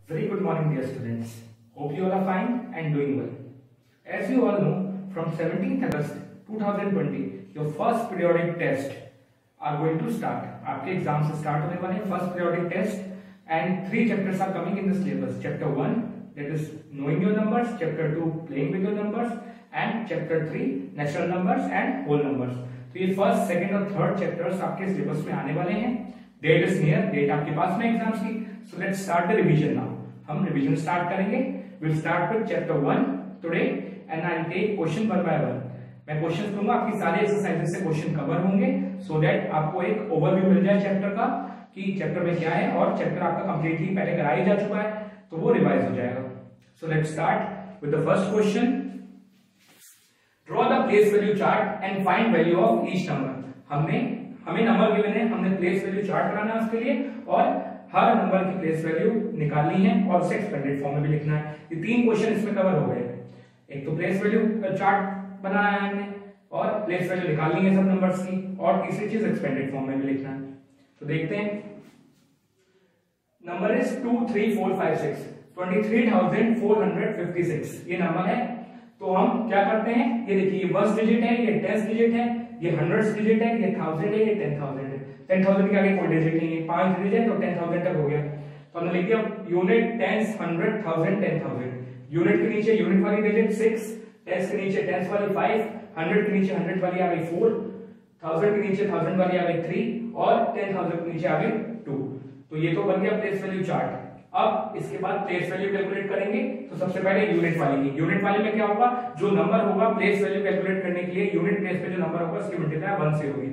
Very good morning, dear students. Hope you all are fine and doing well. As you all know, from 17th August 2020, your first periodic test are going to start. आपके exam से start होने वाले हैं first periodic test and 3 chapters are coming in the syllabus. Chapter 1 that is knowing your numbers, Chapter 2 playing with your numbers and Chapter 3 natural numbers and whole numbers. तो ये first, second और third chapters आपके syllabus में आने वाले हैं. Date is near, date आपके पास में एग्जाम्स की. So let's start the revision now. हम रिवीजन स्टार्ट करेंगे. Will start with chapter 1 today and I will take question one by one. मैं क्वेश्चंस दूंगा, आपकी सारे एक्सरसाइजेस से क्वेश्चन कवर होंगे सो दैट आपको एक ओवरव्यू मिल जाए चैप्टर का कि चैप्टर में क्या है, और चैप्टर आपका कंप्लीटली पहले कराया जा चुका है तो वो रिवाइज हो जाएगा. सो let's start with the first question. Draw the place value chart and find value of each number. हमें नंबर गिवन है, हमने प्लेस वैल्यू चार्ट बनाना है उसके लिए और हर नंबर की प्लेस वैल्यू निकालनी है और उसे एक्सपेंडेड फॉर्म में भी लिखना है. ये 3 क्वेश्चन इसमें कवर हो गए. एक तो प्लेस वैल्यू चार्ट बनाना है हमने और प्लेस वैल्यू निकालनी है सब नंबर्स की, और तीसरी चीज एक्सपेंडेड फॉर्म में भी लिखना है. तो देखते हैं. नंबर इज 23456 23,456 ये नंबर है. तो हम क्या करते हैं, ये देखिए ये 1st डिजिट है, ये 10th डिजिट है, ये 100th डिजिट है, ये 1000 है, ये 10,000 है. 10,000 के आगे कोई डिजिट नहीं है, 5 डिजिट है तो 10,000 तक हो गया. तो हमने लिख दिया यूनिट, टेंस, 100, 1000, 10,000. यूनिट के नीचे यूनिट वाली डिजिट 6, टेंस के नीचे टेंस वाली 5, 100 के नीचे 100 वाली आ गई 4, 1000 के नीचे 1000 वाली आ गई 3 और 10,000 के नीचे आ गई 2. तो ये तो बन गया प्लेस वैल्यू चार्ट. अब इसके बाद प्लेस वैल्यू कैलकुलेट करेंगे. तो सबसे पहले यूनिट वाली की. यूनिट वाले में क्या होगा, जो नंबर होगा प्लेस वैल्यू कैलकुलेट करने के लिए यूनिट प्लेस पे जो नंबर होगा उसकी मल्टीप्लाई 1 से होगी.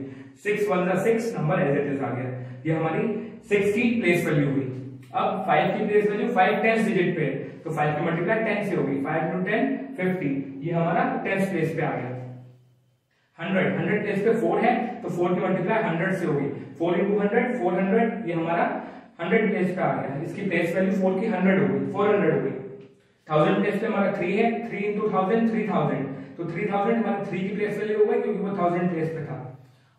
6 1 जा 6, नंबर एज इट इज आ गया. ये हमारी 6 की प्लेस वैल्यू हुई. अब 5 की प्लेस वैल्यू 5 10th डिजिट पे, तो 5 की मल्टीप्लाई 10 से होगी. 5 × 10 50. ये हमारा 10th प्लेस पे आ गया. 100 प्लेस पे 4 है तो 4 की मल्टीप्लाई 100 से होगी. 4 × 100 400. ये हमारा 100 प्लेस पे आ गया. इसकी प्लेस वैल्यू 4 की 100 हो गई, 400 हो गई. 1000 प्लेस पे हमारा 3 है, 3 × 1000 3000. तो 3000 हमारा 3 की प्लेस वैल्यू हो गई क्योंकि वो 1000 प्लेस पे था.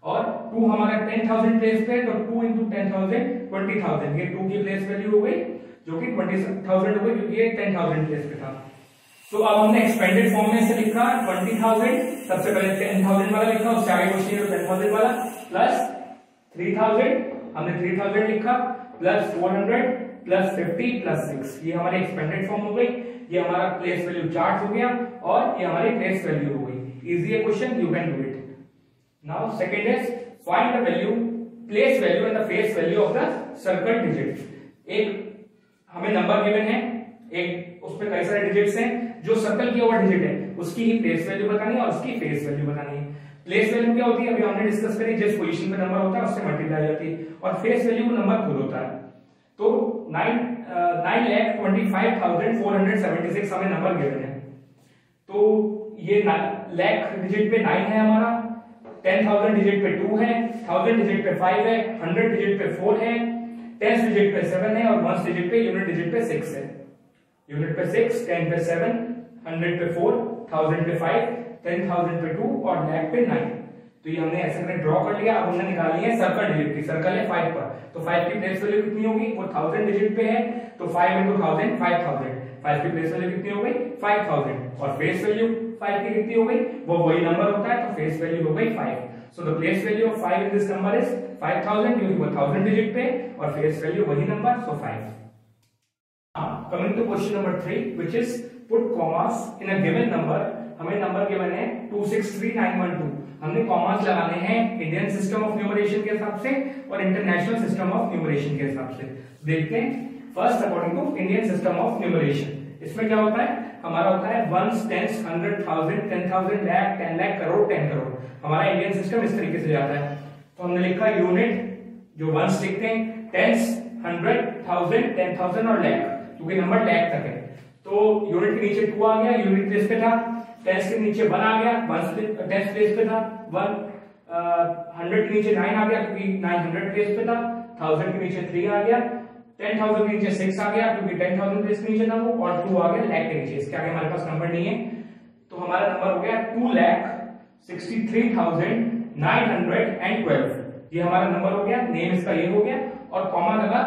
और 2 हमारा 10,000 प्लेस पे, तो 2 × 10,000 20,000. ये 2 की प्लेस वैल्यू हो गई जो कि 20,000 हो गई क्योंकि ये 10,000 प्लेस पे था. तो अब हमने एक्सपेंडेड फॉर्म में से लिखा 20,000. सबसे पहले 10,000 वाला लिखा, उससे आगे क्वेश्चन है 10,000 वाला, प्लस 3,000. हमने 3,000 लिखा प्लस 400 प्लस 50 प्लस 6. ये हमारी एक्सपेंडेड फॉर्म हो गई. ये हमारा प्लेस वैल्यू चार्ट हो गया और ये हमारी प्लेस वैल्यू हो गई. इजी है question, you can do it. Now second is find the value, place value and the face value of the circle digit. एक हमें नंबर गिवन है, एक उसमें कई सारे डिजिट्स हैं. जो सर्कल की ओवर डिजिट है उसकी ही प्लेस वैल्यू बतानी है और उसकी फेस वैल्यू बतानी है. प्लेस वैल्यू क्या होती है, अभी हमने डिस्कस करी, जिस पोजीशन पे नंबर होता है उससे मल्टीप्लाई होती है. और फेस वैल्यू वो नंबर खुद होता है. तो 9,25,476 हमें नंबर गिवन है. तो ये लाख डिजिट पे 9 है हमारा, 10,000 डिजिट पे 2 है, 1000 डिजिट पे 5 है, 100 डिजिट पे 4 है, 10 डिजिट पे 7 है और 1 डिजिट पे यूनिट डिजिट पे 6 है. यूनिट पे 6, 10 पे 7, 100 पे 4, 1000 पे 5, 10,000 पे 2 और लाख पे 9. तो ये हमने ऐसे करके ड्रॉ कर लिया. अब हमने निकाली है सर्कल डिजिट की. सर्कल है 5 पर, तो 5 की प्लेस वैल्यू कितनी होगी, वो 1000 डिजिट पे है तो 5 × 1000 5000. 5 की प्लेस वैल्यू कितनी हो गई 5000 और फेस वैल्यू 5 की कितनी हो गई, वो वही नंबर होता है तो फेस वैल्यू हो गई 5. So the place value of 5 in this number is 5000 क्योंकि वो 1000 डिजिट पे और फेस वैल्यू वही number, so 5. Coming to question number 3, which is put commas in a given number. हमें नंबर गिवन है 263912. हमने कॉमास लगाने हैं इंडियन सिस्टम ऑफ न्यूमरेशन के हिसाब से और इंटरनेशनल सिस्टम ऑफ न्यूमरेशन के हिसाब से. देखते हैं. First according to Indian system of numeration, इसमें क्या होता है, हमारा होता है 1s, 10s, 100, 1000, 10,000, लाख, 10 लाख, करोड़, 10 करोड़. हमारा इंडियन सिस्टम इस तरीके से जाता है. तो हमने लिखा यूनिट, जो 1s लिखते हैं, 10s, 100, 1000, 10,000 और लाख, क्योंकि नंबर लाख तक है. तो यूनिट के नीचे 2 आ गया, यूनिट प्लेस पे था. 10 के नीचे 1 आ गया, 10 प्लेस पे था 1. 100 के नीचे 9 आ गया क्योंकि 900 प्लेस पे था. 1000 के नीचे 3 आ गया. 10,000 के नीचे 6 आ गया क्योंकि 10,000 प्लेस के नीचे था वो, और 2 आ गया लाख के नीचे. इसके आगे हमारे पास नंबर नहीं है. तो हमारा नंबर हो गया 2,63,912. ये हमारा नंबर हो गया. नेम इसका ये हो गया और कॉमा लगा.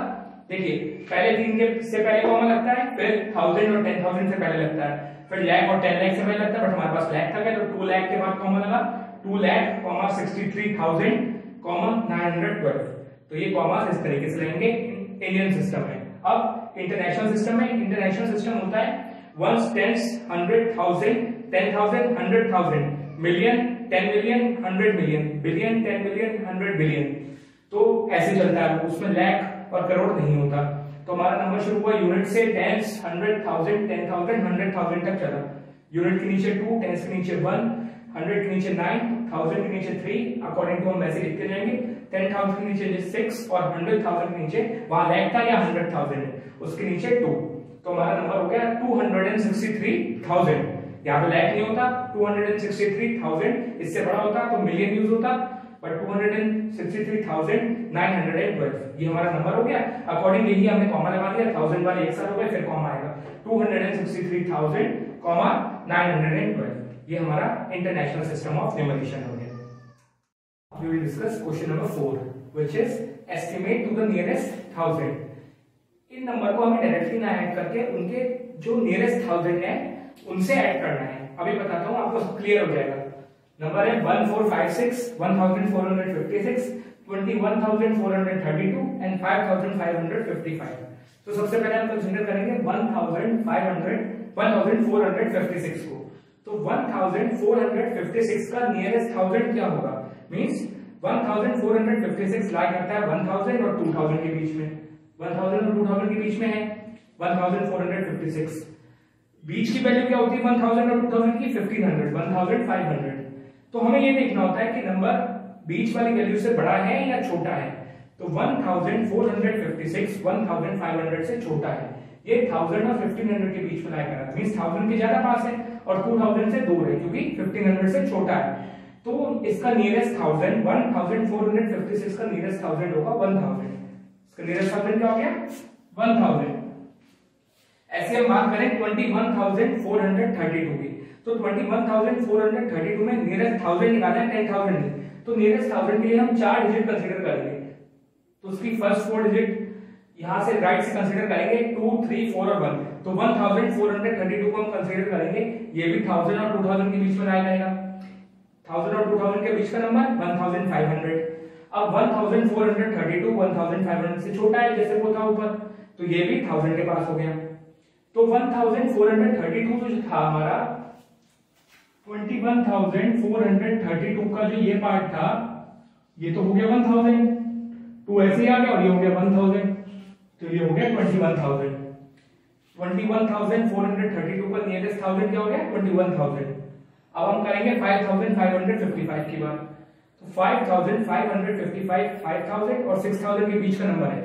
देखिए पहले 3 के से पहले कॉमा लगता है, फिर 1000 और 10,000 से पहले लगता है, फिर lakh और 10 लाख से पहले लगता है, बट हमारे पास lakh था क्या, तो 2 लाख के बाद कॉमा लगा, 2 लाख, 63,000, 912। तो ये कॉमा इस तरीके से लगेंगे इंडियन सिस्टम में। अब इंटरनेशनल सिस्टम में, इंटरनेशनल सिस्टम होता है ones, tens, 100,000, 10,000, 100,000, million, 10 million, 100 million, billion, 10 billion, 100 billion. तो ऐसे चलता है, उसमें लाख और करोड़ नहीं होता। तो हमारा नंबर शुरू हुआ यूनिट से, टेंस, 100,000, 10,000, 100,000 तक चला। यूनिट के नीचे 2, टेंस के नीचे 1, 100 के नीचे 9, 1000 के नीचे 3, अकॉर्डिंग टू हम वैसे लिखते जाएंगे। 10,000 के नीचे 6 और 100,000 के नीचे वहां लाख था या 100,000 है, उसके नीचे 2। तो हमारा नंबर हो गया 263,000। यहाँ पे लाख नहीं होता, 263,000 इससे बड़ा होता तो मिलियन यूज होता, बट 263,912 ये हमारा नंबर हो गया। अकॉर्डिंग यही हमने कॉमा लगा दिया, 1000 वाले एक साथ हो गए, फिर कॉमा आएगा, 263,000, 912। ये हमारा इंटरनेशनल सिस्टम ऑफ न्यूमरेशन हो गया। We will discuss question number 4, which is estimate to the nearest 1000। In number को हमें डायरेक्टली ना ऐड करके उनके जो नियरेस्ट 1000 है उनसे ऐड करना है। अभी बताता हूँ, आपको क्लियर हो जाएगा। नंबर है 1456, 1456, 21,432 एंड 5,555। तो सबसे पहले हम कंसीडर करेंगे 1456 को। तो 1456 का नियरेस्ट 1000 क्या होगा, मींस 1456 लाई करता है 1000 और 2000 के बीच में, 1000 और 2000 के बीच में है 1456। बीच की वैल्यू क्या होती है 1000 और 2000 की, 1500, 1500। तो हमें ये देखना होता है कि नंबर बीच वाली वैल्यू से बड़ा है या छोटा है। तो 1456 1500 से छोटा है, ये 1000 और 1500 के बीच में लाया करा, मींस 1000 के ज्यादा पास है और 2000 से दूर है क्योंकि 1500 से छोटा है। तो इसका नियरेस्ट 1000, 1456 का नियरेस्ट 1000 होगा 1000। इसका नियरेस्ट 1000 क्या हो गया 1000। ऐसे हम बात करें 21,432 की, तो 21,432 में नियरेस्ट 1000 निकालना है, 10,000 नहीं। तो नियरेस्ट 1000 के लिए हम 4 डिजिट कंसीडर करेंगे। तो उसकी फर्स्ट 4 डिजिट यहां से राइट से कंसीडर करेंगे, 2, 3, 4 और 1। तो 1432 को हम कंसीडर करेंगे, ये भी 1000 और 2000 के बीच में लाया जाएगा। 1000 और 2000 के बीच का नंबर 1500। अब 1432 1500 से छोटा है जैसे वो था ऊपर, तो ये भी 1000 के पास हो गया। तो 1432 जो था हमारा 21,432 का जो ये पार्ट था, ये तो हो गया 1000, 2 ऐसे ही आ गया और ये हो गया 1000, तो ये हो गया 21,000। 21,432 का नियरेस्ट 1000 क्या हो गया 21,000। अब हम करेंगे 5,555 की बात। तो 5,555 5,000 और 6,000 के बीच का नंबर है।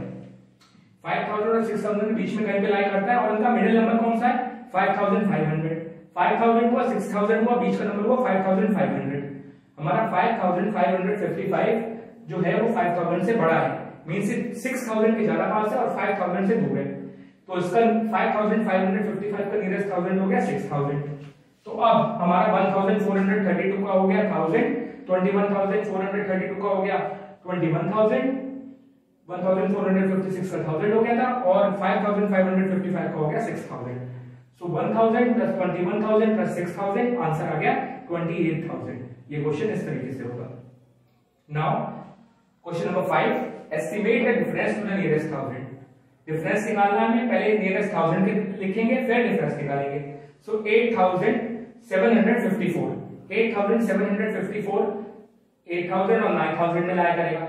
5,000 और 6,000 के बीच में कहीं पे लाई करता है और उनका मिडिल नंबर कौन सा है 5,500। 5,000 हुआ, 6,000 हुआ, बीच का नंबर हुआ 5,500। हमारा 5,555 जो है वो 5,000 से बड़ा है, मींस 6,000 के ज्यादा पास है और 5,000 से दूर है। तो इसका 5,555 का नियरेस्ट 1000 हो गया 6,000। तो अब हमारा 1432 का हो गया 1000, 21,432 का हो गया 21,000, 1456 का 1000 हो गया था और 5,555 का हो गया 6,000। सो 1000 प्लस 21,000 प्लस 6,000 आंसर आ गया 28,000। ये क्वेश्चन इस तरीके से होगा। Now question number 5, estimate the difference to the nearest 1000। Difference निकालना है, पहले नियरेस्ट 1000 के लिखेंगे फिर डिफरेंस निकालेंगे। सो 8,754, 8,754 8,000 और 9,000 में लाया करेगा।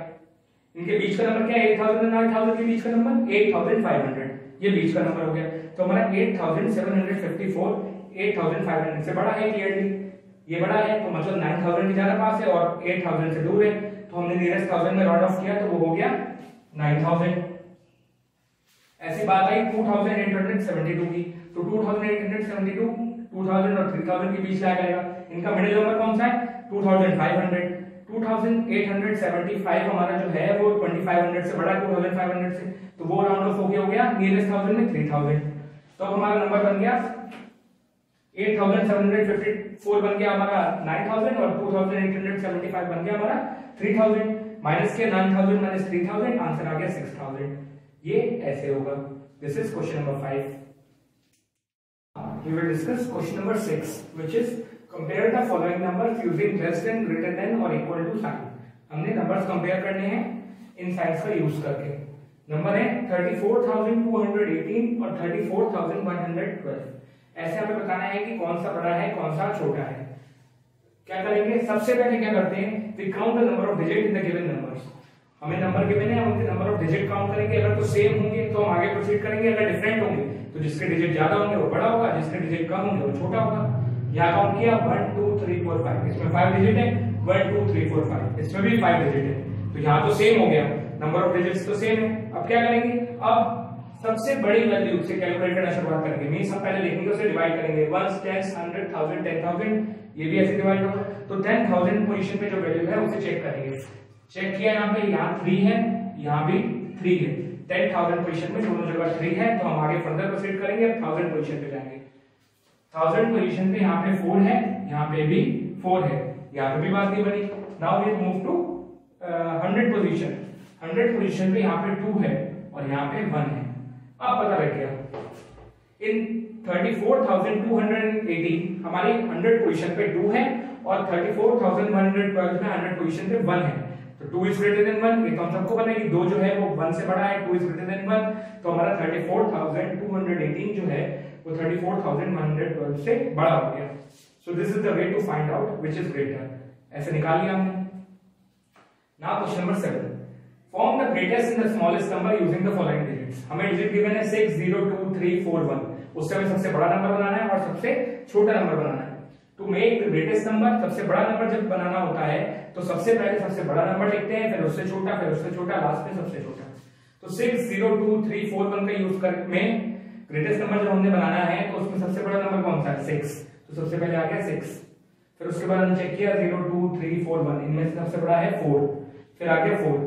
इनके बीच का नंबर क्या है 8,000 और 9,000 के बीच का नंबर 8,500, ये बीच का नंबर हो गया। तो हमारा 8,754 8,500 से बड़ा है, क्लियरली ये बड़ा है, तो मतलब 9,000 के ज्यादा पास है और 8,000 से दूर है। तो हमने नियरेस्ट 1000 में राउंड ऑफ किया तो वो हो गया 9,000। ऐसी बात आई 2,872 की, तो 2,872 2,000 और 3,000 के बीच लाया जाएगा। इनका मिडिल नंबर कौन सा है 2,500। 2,875 हमारा जो है वो 2,500 से बड़ा है 2,500 से, तो वो राउंड ऑफ हो गया नियरेस्ट 1000 में 3,000। तो हमारा नंबर बन गया 8,754 बन गया हमारा 9,000 और 2,875 बन गया हमारा 3,000। माइनस के 9,000 माइनस 3,000 आंसर आ गया 6,000। ये ऐसे होगा। This is question number 5. We will discuss question number 6, which is compare the following numbers using less than, greater than और equal to sign. हमने नंबर्स कंपेयर करने हैं इन साइंस का यूज करके। नंबर है 34,218 और 34,112। ऐसे हमें बताना है कि कौन सा बड़ा है कौन सा छोटा है। क्या करेंगे, सबसे पहले क्या करते हैं, we count the number of digit in the given numbers. हमें नंबर गिवन है, हम उनके नंबर ऑफ डिजिट काउंट करेंगे। अगर तो सेम होंगे तो हम आगे प्रोसीड करेंगे, अगर डिफरेंट होंगे तो जिसके डिजिट ज्यादा होंगे वो बड़ा होगा, जिसके डिजिट कम होंगे वो छोटा होगा। यहाँ काउंट किया 1 2 3 4 5, इसमें 5 डिजिट है, 1 2 3 4 5, इसमें भी 5 डिजिट है, तो यहाँ तो सेम हो गया, नंबर ऑफ डिजिट्स तो सेम है। अब क्या करेंगे, अब सबसे बड़ी वैल्यू से कैलकुलेट करना शुरुआत करेंगे। मींस हम पहले लिखेंगे उसे डिवाइड करेंगे, 1 10 100 1000 10,000, ये भी ऐसे डिवाइड होगा। तो 10,000 पोजीशन पे जो वैल्यू है उसे चेक करेंगे। चेक किया, यहाँ पे यहाँ 3 है, यहाँ भी 3 है। 10,000 पोजीशन में दोनों जगह 3 है, तो हम आगे फर्दर प्रोसीड करेंगे। अब 1000 पोजीशन पे जाएंगे। 1000 पोजीशन पे यहाँ पे 4 है, यहाँ पे भी 4 है, यहाँ पे भी बात नहीं बनी। Now we move to 100 position. 100 position पे यहाँ पे 2 है और यहाँ पे 1 है। अब पता लग गया, इन 34,218 हमारी 100 पोजीशन पे 2 है और 34,112 में 100 पोजीशन पे 1 है। तो 2 इज ग्रेटर देन 1, ये तो हम सबको पता है कि 2 जो है वो 1 से बड़ा है, 2 इज ग्रेटर देन 1। तो हमारा 34,218 जो है वो 34,112 से बड़ा हो गया। So this is the way to find out which is greater. ऐसे निकाल लिया हमने। Now question number 7, form the greatest and the smallest number using the following digits. हमें डिजिट गिवन है 6 0 2 3 4 1, उससे हमें सबसे बड़ा नंबर बनाना है और सबसे छोटा नंबर बनाना है। To make the greatest number, सबसे बड़ा नंबर जब बनाना होता है तो सबसे पहले सबसे बड़ा नंबर लिखते हैं, फिर उससे छोटा, फिर उससे छोटा, लास्ट में सबसे छोटा। तो 6 0 2 3 4 1 का यूज कर में ग्रेटेस्ट नंबर जब हमने बनाना है तो उसमें सबसे बड़ा नंबर कौन सा है, 6। तो सबसे पहले आ गया 6, फिर उसके बाद हमने चेक किया 0 2 3 4 1, इनमें से सबसे बड़ा है 4, फिर आ गया 4,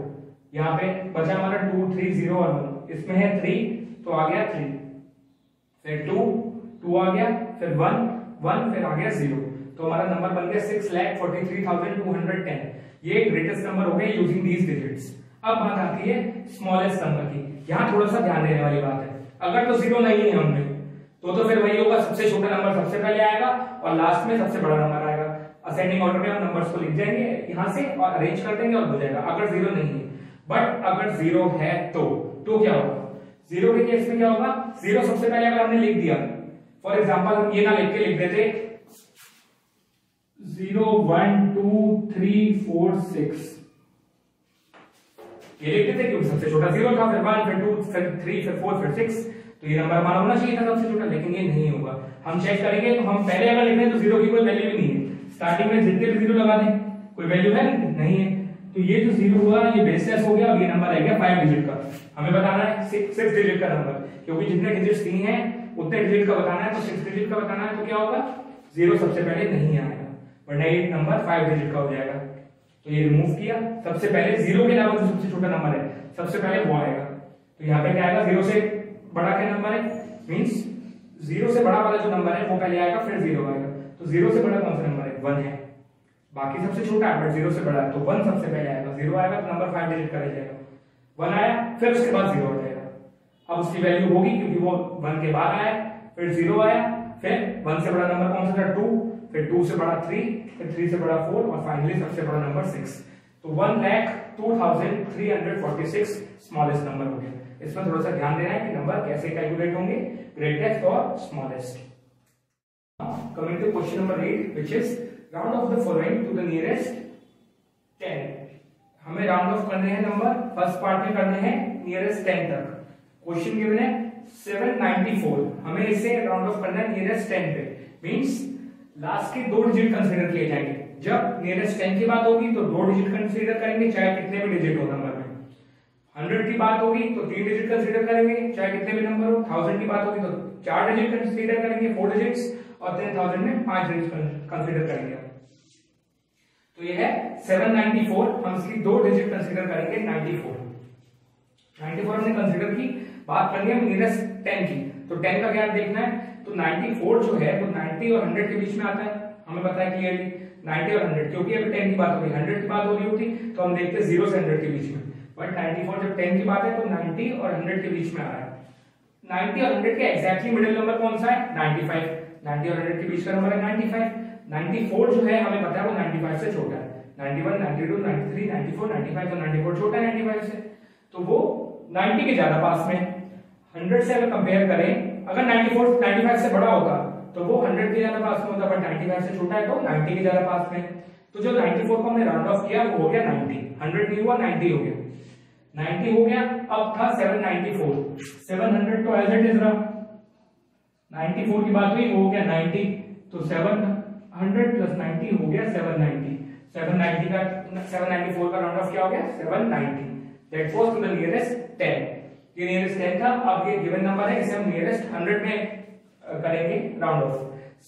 यहाँ पे बचा हमारा 2 3 0 और 1, इसमें है 3 तो आ गया 3, फिर 2 आ गया, फिर 1 फिर आ गया 0। तो हमारा नंबर बन गया 6,43,210। ये ग्रेटेस्ट नंबर हो गए यूजिंग दीज डिजिट्स। अब बात आती है स्मॉलेस्ट नंबर की। यहाँ थोड़ा सा ध्यान देने वाली बात है, अगर तो 0 नहीं है हमने तो फिर वही होगा, सबसे छोटा नंबर सबसे पहले आएगा और लास्ट में सबसे बड़ा नंबर आएगा। असेंडिंग ऑर्डर में हम नंबर्स को लिख जाएंगे यहाँ से और अरेंज कर देंगे और हो जाएगा, अगर 0 नहीं है। बट अगर 0 है तो क्या होगा, 0 के केस में क्या होगा, 0 सबसे पहले अगर हमने लिख दिया, फॉर एग्जांपल हम ये ना लिख के लिख देते 0 1 2 3 4 6, ये लिख देते क्योंकि सबसे छोटा 0 था, फिर 1 फिर 2 फिर 3 फिर 4 फिर 6, तो ये नंबर हमारा होना चाहिए था सबसे छोटा, लेकिन ये नहीं होगा। हम चेक करेंगे तो हम पहले अगर लिख दें तो 0 की कोई वैल्यू भी नहीं है, स्टार्टिंग में जितने भी 0 लगा दें कोई वैल्यू है नहीं है। तो ये जो 0 हुआ ये बेसलेस हो गया और ये नंबर आ गया 5 डिजिट का। हमें बताना है 6 डिजिट का नंबर, क्योंकि जितने डिजिट्स दिए हैं उतने डिजिट का बताना है, तो 6 डिजिट का बताना है। तो क्या होगा, 0 सबसे पहले नहीं आएगा, वरना ये नंबर 5 डिजिट का हो जाएगा। तो ये रिमूव किया, सबसे पहले 0 के अलावा जो सबसे छोटा नंबर है सबसे पहले वो आएगा। तो यहाँ पे क्या आएगा, 0 से बड़ा क्या नंबर है, मींस 0 से बड़ा वाला जो नंबर है वो पहले आएगा फिर 0 आएगा। तो 0 से बड़ा कौन सा नंबर है, 1 है, बाकी सबसे छोटा है बट 0 से बड़ा है, तो 1 सबसे पहले आएगा। 0 आएगा तो नंबर 5 डिजिट का रह जाएगा, 1 आया फिर उसके बाद 0 आ जाएगा। अब उसकी वैल्यू होगी क्योंकि वो 1 के बाद आया, फिर 0 आया, फिर 1 से बड़ा नंबर कौन सा था, 2, फिर 2 से बड़ा 3, फिर 3 से बड़ा 4 और फाइनली सबसे बड़ा नंबर 6। तो 1,02,346 स्मॉलेस्ट नंबर हो गया। इसमें थोड़ा सा ध्यान देना है कि नंबर कैसे कैलकुलेट होंगे, ग्रेटेस्ट और smallest. Coming to question number 8 which is round off the following to the nearest 10। हमें राउंड ऑफ करने हैं नंबर, फर्स्ट पार्ट में करने हैं नियरेस्ट 10 तक। क्वेश्चन गिवन है 794, हमें इसे राउंड ऑफ करना है नियरेस्ट 10 पे, मींस लास्ट के 2 डिजिट कंसीडर किए जाएंगे। जब नियरेस्ट 10 की बात होगी तो 2 डिजिट कंसीडर करेंगे, चाहे कितने भी डिजिट हो नंबर में। 100 की बात होगी तो 3 डिजिट कंसीडर करेंगे, चाहे कितने भी नंबर हो। 1000 की बात होगी तो 4 डिजिट कंसीडर करेंगे, 4 डिजिट्स, और 10,000 में 5 डिजिट कंसीडर करेंगे। तो ये है 794, हम इसकी 2 डिजिट कंसीडर करेंगे 94 हमने कंसीडर की। बात करनी है नियरेस्ट 10 की, तो 10 का क्या देखना है, तो 94 जो है वो 90 और 100 के बीच में आता है, हमें पता है क्लियरली 90 और 100, क्योंकि अभी 10 की बात हो रही, 100 की बात हो रही होती तो हम देखते 0 से 100 के बीच में, बट 94 जब 10 की बात है तो 90 और 100 के बीच में आ रहा है। 90 और 100 के एग्जैक्टली मिडिल नंबर कौन सा है? 95। 90 और 100 के बीच का नंबर है 95। 94 जो है हमें पता है वो 95 से छोटा है। 91, 92, 93, 94, 95, तो 94 छोटा है 95 से, तो वो 90 के ज्यादा पास में। 100 से अगर कंपेयर करें, अगर 94 95 से बड़ा होता तो वो 100 के ज्यादा पास में होता, बट 95 से छोटा है तो 90 के ज्यादा पास में। तो जो 94 को हमने राउंड ऑफ किया वो हो गया 90। 100 नहीं हुआ, 90 हो गया। 90 हो गया। अब था 794। 700 तो एज इट इज रहा, 94 की बात हुई वो हो गया 90, तो 700 प्लस 90 हो गया 790। 790 का 794 का राउंड ऑफ क्या हो गया? 790। That was to the nearest 10। ये नियरेस्ट 10 था। अब ये गिवन नंबर है, इसे हम नियरेस्ट 100 में करेंगे राउंड ऑफ।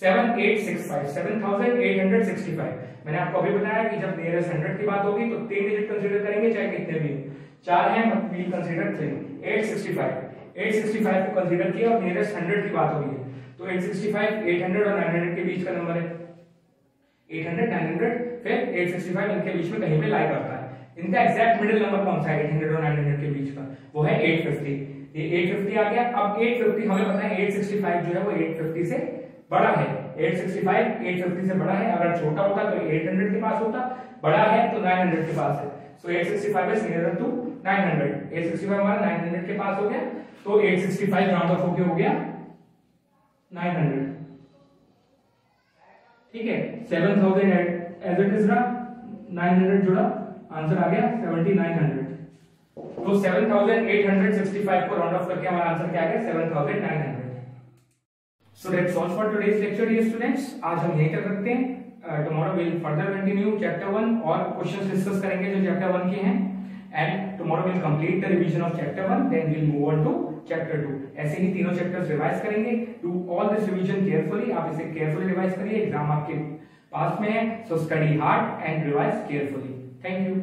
7865, 7865। मैंने आपको अभी बताया कि जब नियरेस्ट 100 की बात होगी तो 3 डिजिट कंसीडर करेंगे, चाहे कितने भी 4 हैं बट वी कंसीडर 3। 865 को कंसीडर किया और नियरेस्ट 100 की बात हो रही है, तो 865 800 और 900 के बीच का नंबर है। 800 900 फिर 865 इनके बीच में कहीं पे लाई करता है। इनका एग्जैक्ट मिडिल नंबर कौन सा है 800 और 900 के बीच का? वो है 850। ये 850 आ गया। अब 850 हमें पता है 865 जो है वो 850 से बड़ा है। 865 850 से बड़ा है। अगर छोटा होता तो 800 के पास होता, बड़ा है तो 900 के पास है। सो 865 इज नियरर टू 900। 865 हमारा 900 के पास हो गया, तो 865 राउंड ऑफ होके हो गया 900। ठीक है, 7000 एज इट इज रहा, 900 जुड़ा, आंसर आ गया 7900। तो 7865 को राउंड ऑफ करके हमारा आंसर क्या आ गया? 7900। So that's all for today's lecture dear students. आज हम यही तक रखते हैं। Tomorrow will further continue chapter 1 और क्वेश्चंस डिस्कस करेंगे जो चैप्टर 1 के हैं, and tomorrow will complete the revision of chapter 1, then will move on to chapter 2। ऐसे ही तीनों चैप्टर्स रिवाइज करेंगे। Do all this revision carefully. आप इसे केयरफुली रिवाइज करिए, एग्जाम आपके पास में है, so study hard and revise carefully. Thank you.